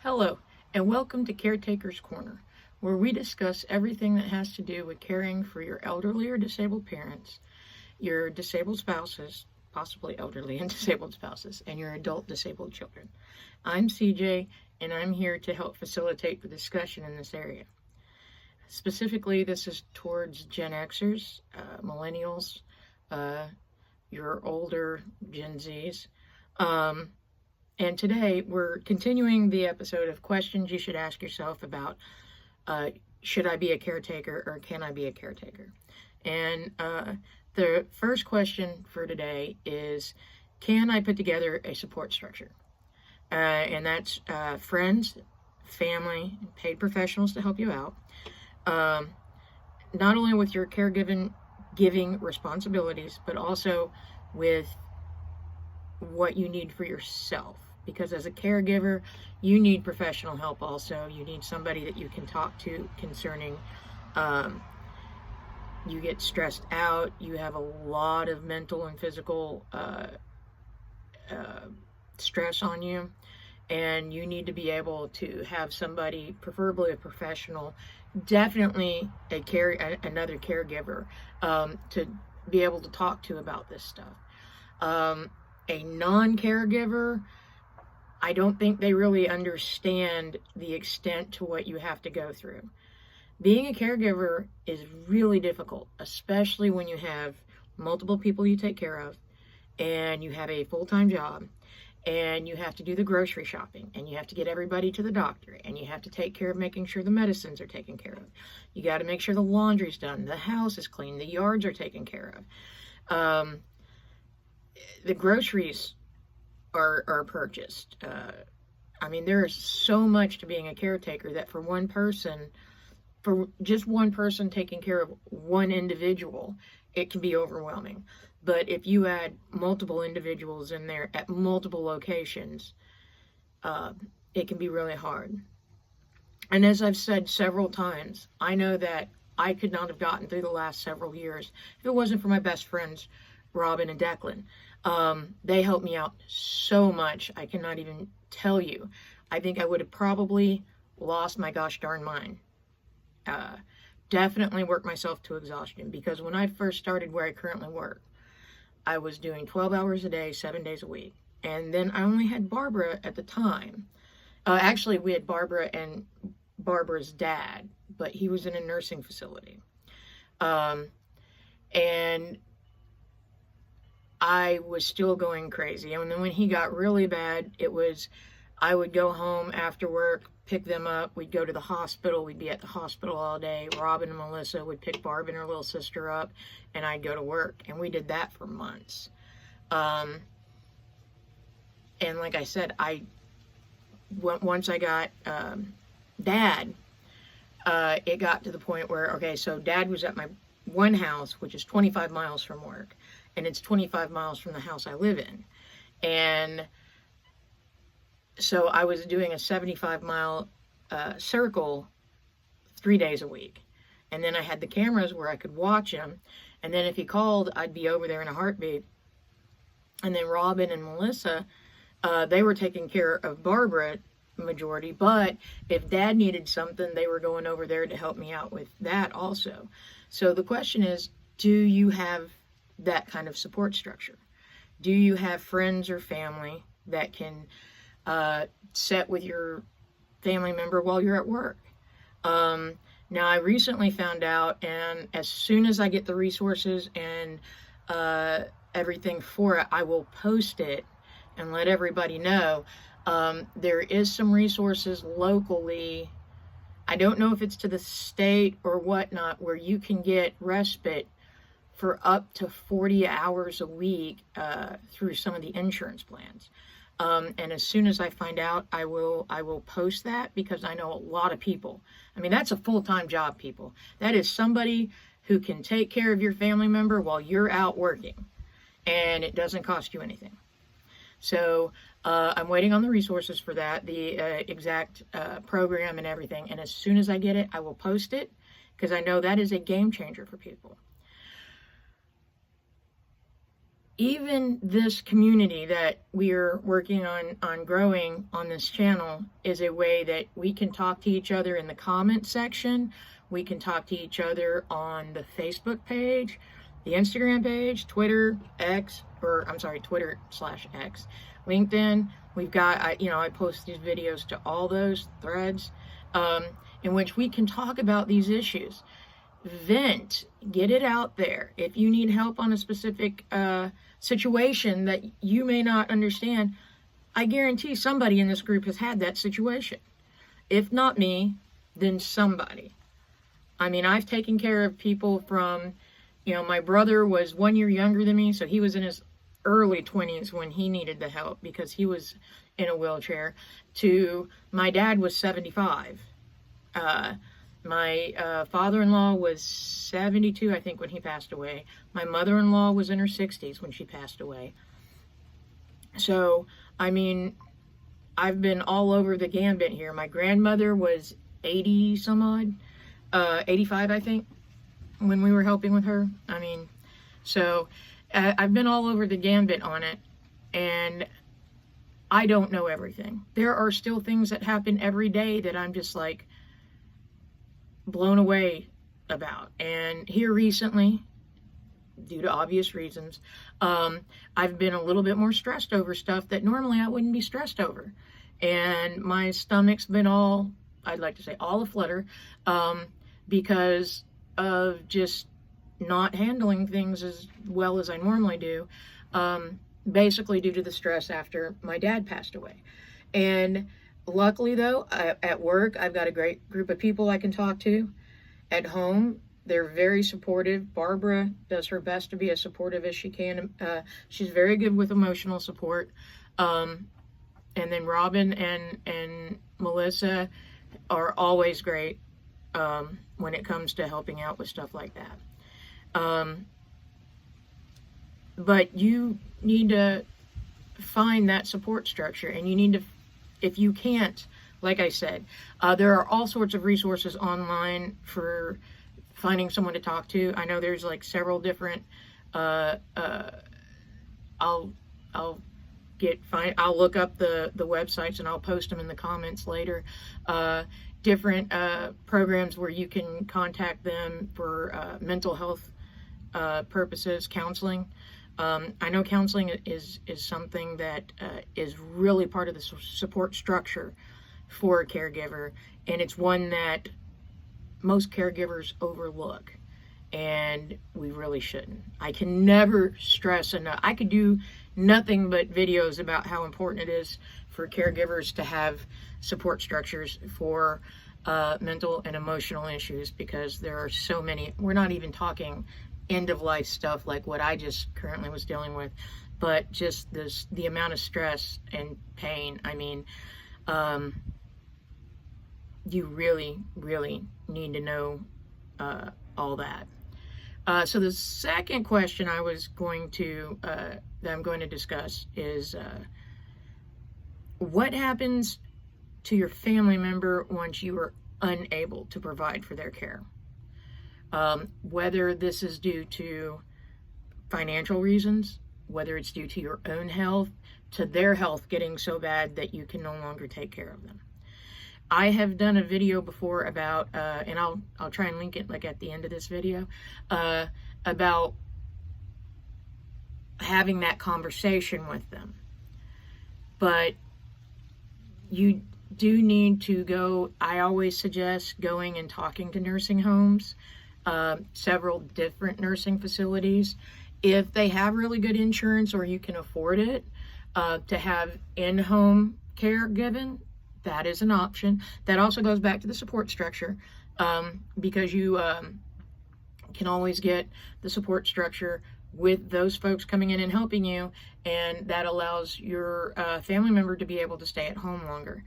Hello, and welcome to Caretaker's Corner, where we discuss everything that has to do with caring for your elderly or disabled parents, your disabled spouses, possibly elderly and disabled spouses, and your adult disabled children. I'm CJ, and I'm here to help facilitate the discussion in this area. Specifically, this is towards Gen Xers, millennials, your older Gen Zs. And today we're continuing the episode of questions you should ask yourself about should I be a caretaker or can I be a caretaker? And the first question for today is, can I put together a support structure? And that's friends, family, paid professionals to help you out. Not only with your caregiving responsibilities, but also with what you need for yourself. Because as a caregiver, you need professional help also. You need somebody that you can talk to concerning you get stressed out, you have a lot of mental and physical stress on you, and you need to be able to have somebody, preferably a professional, definitely another caregiver, to be able to talk to about this stuff. A non-caregiver, I don't think they really understand the extent to what you have to go through. Being a caregiver is really difficult, especially when you have multiple people you take care of, and you have a full-time job, and you have to do the grocery shopping, and you have to get everybody to the doctor, and you have to take care of making sure the medicines are taken care of. You got to make sure the laundry's done, the house is clean, the yards are taken care of. The groceries are purchased. I mean, there is so much to being a caretaker that for just one person taking care of one individual, it can be overwhelming. But if you add multiple individuals in there at multiple locations, it can be really hard. And as I've said several times, I know that I could not have gotten through the last several years if it wasn't for my best friends, Robin and Declan. They helped me out so much, I cannot even tell you. I think I would have probably lost my gosh darn mind. Definitely worked myself to exhaustion, because when I first started where I currently work, I was doing 12 hours a day, 7 days a week. And then I only had Barbara at the time. Actually, we had Barbara and Barbara's dad, but he was in a nursing facility. And I was still going crazy. And then when he got really bad, I would go home after work, pick them up, we'd go to the hospital, we'd be at the hospital all day. Robin and Melissa would pick Barb and her little sister up, and I'd go to work. And we did that for months. And like I said, once I got Dad, it got to the point where, okay, so Dad was at my one house, which is 25 miles from work, and it's 25 miles from the house I live in. And so I was doing a 75-mile circle 3 days a week. And then I had the cameras where I could watch him. And then if he called, I'd be over there in a heartbeat. And then Robin and Melissa, they were taking care of Barbara majority. But if Dad needed something, they were going over there to help me out with that also. So the question is, do you have that kind of support structure? Do you have friends or family that can sit with your family member while you're at work? Now, I recently found out, and as soon as I get the resources and everything for it, I will post it and let everybody know. There is some resources locally. I don't know if it's to the state or whatnot, where you can get respite for up to 40 hours a week through some of the insurance plans. And as soon as I find out, I will post that, because I know a lot of people. I mean, that's a full-time job, people. That is somebody who can take care of your family member while you're out working, and it doesn't cost you anything. So I'm waiting on the resources for that, the exact program and everything. And as soon as I get it, I will post it, because I know that is a game changer for people. even this community that we're working on growing on this channel is a way that we can talk to each other in the comment section. We can talk to each other on the Facebook page, the Instagram page, Twitter, Twitter/X, LinkedIn. We've got, I post these videos to all those threads, in which we can talk about these issues. Vent, get it out there. If you need help on a specific situation that you may not understand, I guarantee somebody in this group has had that situation. If not me, then somebody. I mean, I've taken care of people from, my brother was 1 year younger than me, so he was in his early 20s when he needed the help because he was in a wheelchair, to my dad was 75. My father-in-law was 72, I think, when he passed away. My mother-in-law was in her 60s when she passed away. So, I mean, I've been all over the gambit here. My grandmother was 80 some odd, 85, I think, when we were helping with her. I mean, so I've been all over the gambit on it, and I don't know everything. There are still things that happen every day that I'm just like blown away about. And here recently, due to obvious reasons, I've been a little bit more stressed over stuff that normally I wouldn't be stressed over. And my stomach's been all, I'd like to say all aflutter, because of just not handling things as well as I normally do, basically due to the stress after my dad passed away. And luckily though, at work, I've got a great group of people I can talk to. At home, they're very supportive. Barbara does her best to be as supportive as she can. She's very good with emotional support. And then Robin and Melissa are always great when it comes to helping out with stuff like that. But you need to find that support structure, and you need to, if you can't, like I said, there are all sorts of resources online for finding someone to talk to. I know there's like several different, I'll look up the websites and I'll post them in the comments later. Different programs where you can contact them for mental health purposes, counseling. I know counseling is something that is really part of the support structure for a caregiver, and it's one that most caregivers overlook, and we really shouldn't. I can never stress enough. I could do nothing but videos about how important it is for caregivers to have support structures for mental and emotional issues, because there are so many. We're not even talking end-of-life stuff like what I just currently was dealing with, but just the amount of stress and pain. I mean, you really, really need to know all that. So the second question I was going to, that I'm going to discuss is, what happens to your family member once you are unable to provide for their care? Whether this is due to financial reasons, whether it's due to your own health, to their health getting so bad that you can no longer take care of them. I have done a video before about, and I'll try and link it like at the end of this video, about having that conversation with them. But you do need to go, I always suggest going and talking to nursing homes, several different nursing facilities. If they have really good insurance or you can afford it, to have in-home care given, that is an option. That also goes back to the support structure, because you can always get the support structure with those folks coming in and helping you, and that allows your family member to be able to stay at home longer.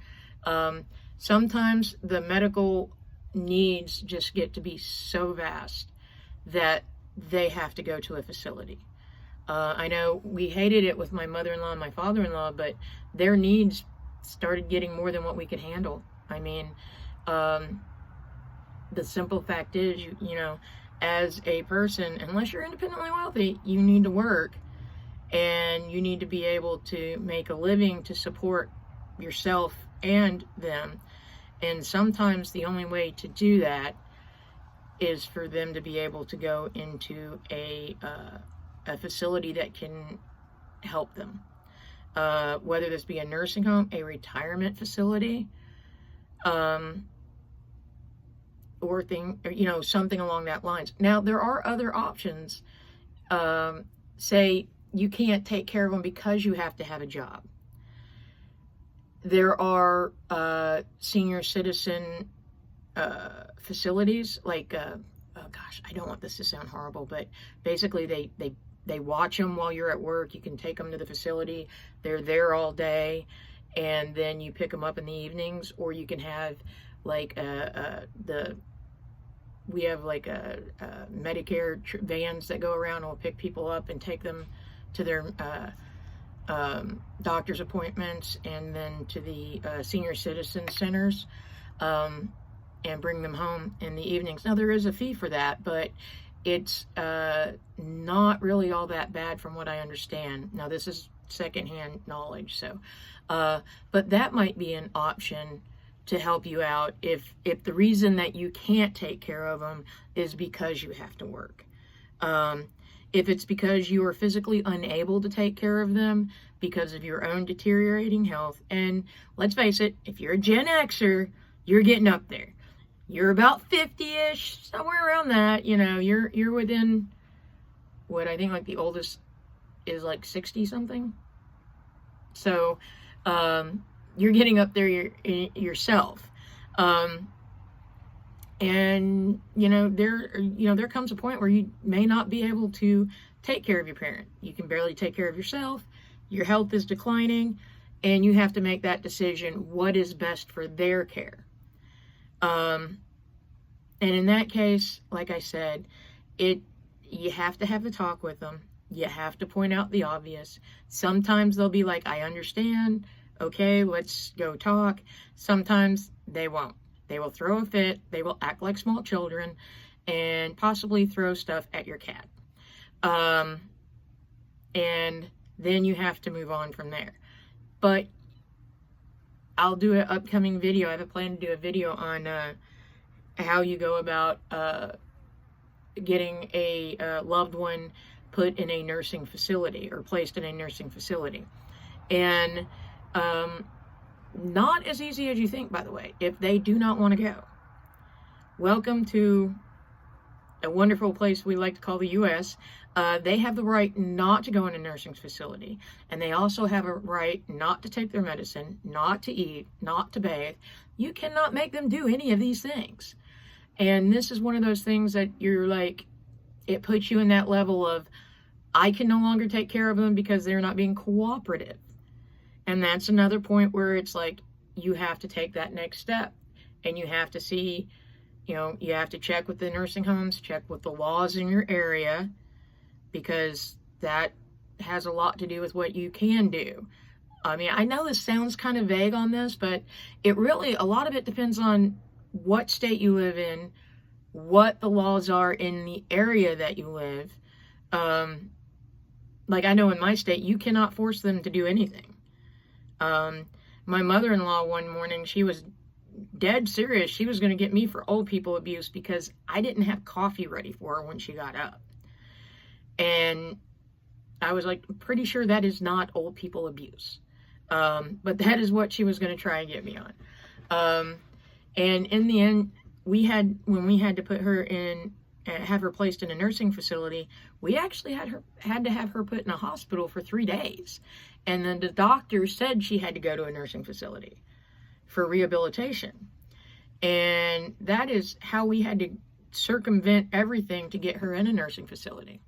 Sometimes the medical needs just get to be so vast that they have to go to a facility. I know we hated it with my mother-in-law and my father-in-law, but their needs started getting more than what we could handle. I mean, the simple fact is, you know, as a person, unless you're independently wealthy, you need to work. and you need to be able to make a living to support yourself and them. And sometimes the only way to do that is for them to be able to go into a facility that can help them. Whether this be a nursing home, a retirement facility, or something along that lines. Now, there are other options. Say you can't take care of them because you have to have a job. There are senior citizen facilities, like, I don't want this to sound horrible, but basically they watch them while you're at work. You can take them to the facility. They're there all day, and then you pick them up in the evenings, or you can have like we have like a Medicare vans that go around and will pick people up and take them to their doctor's appointments, and then to the senior citizen centers, and bring them home in the evenings. Now, there is a fee for that, but it's not really all that bad from what I understand. Now, this is secondhand knowledge, so but that might be an option to help you out if the reason that you can't take care of them is because you have to work. If it's because you are physically unable to take care of them because of your own deteriorating health, and let's face it, if you're a Gen Xer, you're getting up there. You're about 50-ish, somewhere around that. You're within what I think, like, the oldest is like 60 something. So you're getting up there yourself. And there comes a point where you may not be able to take care of your parent. You can barely take care of yourself. Your health is declining, and you have to make that decision, what is best for their care. And in that case, like I said, you have to have a talk with them. You have to point out the obvious. Sometimes they'll be like, I understand. Okay, let's go talk. Sometimes they won't. They will throw a fit. They will act like small children and possibly throw stuff at your cat. And then you have to move on from there. But I'll do an upcoming video. I have a plan to do a video on how you go about getting a loved one put in a nursing facility or placed in a nursing facility. And not as easy as you think, by the way, if they do not want to go. Welcome to a wonderful place we like to call the U.S. They have the right not to go in a nursing facility, and they also have a right not to take their medicine, not to eat, not to bathe. You cannot make them do any of these things. And this is one of those things that you're like, it puts you in that level of, I can no longer take care of them because they're not being cooperative. And that's another point where it's like, you have to take that next step, and you have to see, you have to check with the nursing homes, check with the laws in your area, because that has a lot to do with what you can do. I mean, I know this sounds kind of vague on this, but a lot of it depends on what state you live in, what the laws are in the area that you live. Like, I know in my state, you cannot force them to do anything. My mother-in-law one morning, she was dead serious. She was going to get me for old people abuse because I didn't have coffee ready for her when she got up. And I was like, pretty sure that is not old people abuse. But that is what she was going to try and get me on. And in the end, when we had to put her in, have her placed in a nursing facility, we actually had to have her put in a hospital for 3 days. And then the doctor said she had to go to a nursing facility for rehabilitation. And that is how we had to circumvent everything to get her in a nursing facility.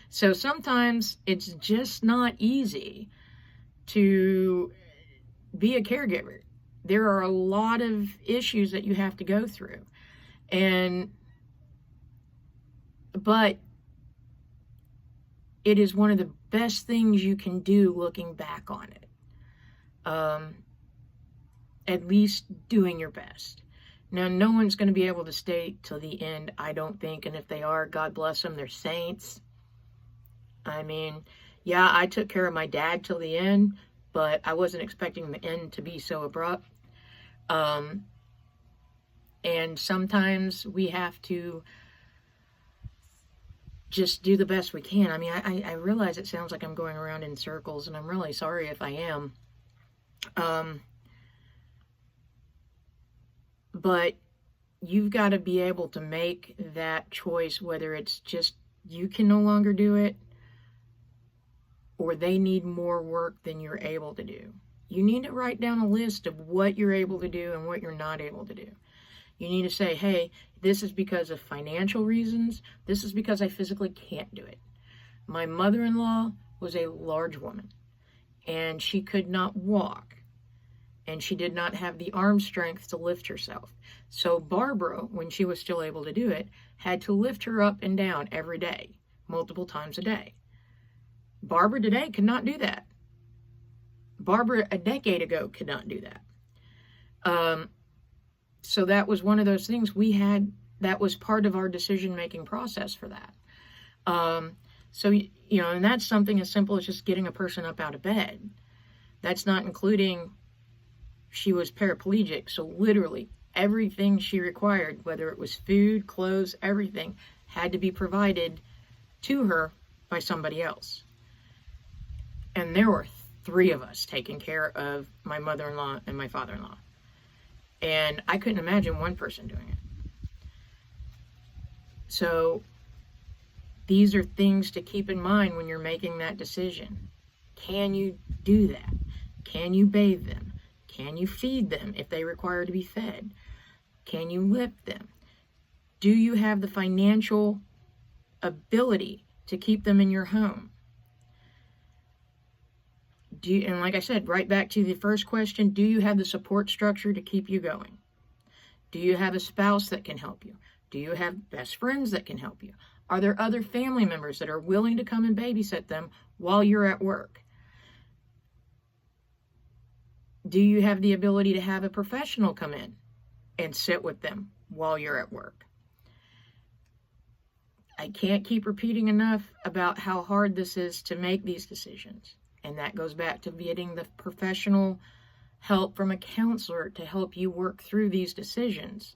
So sometimes it's just not easy to be a caregiver. There are a lot of issues that you have to go through. But it is one of the best things you can do looking back on it. At least doing your best. Now, no one's going to be able to stay till the end, I don't think. And if they are, God bless them, they're saints. I mean, Yeah, I took care of my dad till the end, but I wasn't expecting the end to be so abrupt. And sometimes we have to just do the best we can. I mean, I realize it sounds like I'm going around in circles, and I'm really sorry if I am. But you've got to be able to make that choice, whether it's just you can no longer do it, or they need more work than you're able to do. You need to write down a list of what you're able to do and what you're not able to do. You need to say, hey, this is because of financial reasons. This is because I physically can't do it. My mother-in-law was a large woman, and she could not walk, and she did not have the arm strength to lift herself. So Barbara, when she was still able to do it, had to lift her up and down every day, multiple times a day. Barbara today could not do that. Barbara a decade ago could not do that. So that was one of those things that was part of our decision-making process for that. So, and that's something as simple as just getting a person up out of bed. That's not including she was paraplegic, so literally everything she required, whether it was food, clothes, everything, had to be provided to her by somebody else. And there were 3 of us taking care of my mother-in-law and my father-in-law. And I couldn't imagine one person doing it. So these are things to keep in mind when you're making that decision. Can you do that? Can you bathe them? Can you feed them if they require to be fed? Can you lift them? Do you have the financial ability to keep them in your home? And like I said, right back to the first question, do you have the support structure to keep you going? Do you have a spouse that can help you? Do you have best friends that can help you? Are there other family members that are willing to come and babysit them while you're at work? Do you have the ability to have a professional come in and sit with them while you're at work? I can't keep repeating enough about how hard this is to make these decisions. And that goes back to getting the professional help from a counselor to help you work through these decisions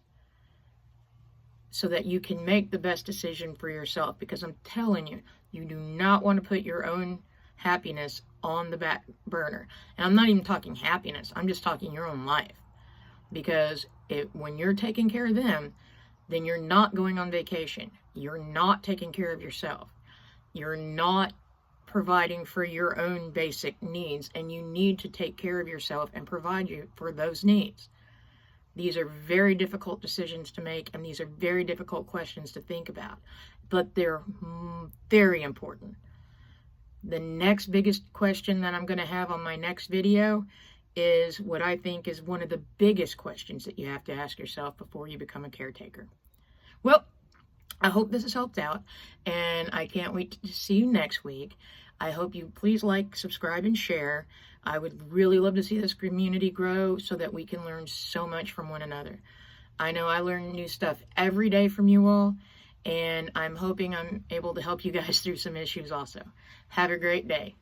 so that you can make the best decision for yourself. Because I'm telling you, you do not want to put your own happiness on the back burner. And I'm not even talking happiness. I'm just talking your own life. Because when you're taking care of them, then you're not going on vacation. You're not taking care of yourself. You're not providing for your own basic needs, and you need to take care of yourself and provide you for those needs. These are very difficult decisions to make, and these are very difficult questions to think about, but they're very important. The next biggest question that I'm going to have on my next video is what I think is one of the biggest questions that you have to ask yourself before you become a caretaker. Well, I hope this has helped out, and I can't wait to see you next week. I hope you please like, subscribe, and share. I would really love to see this community grow so that we can learn so much from one another. I know I learn new stuff every day from you all, and I'm hoping I'm able to help you guys through some issues also. Have a great day.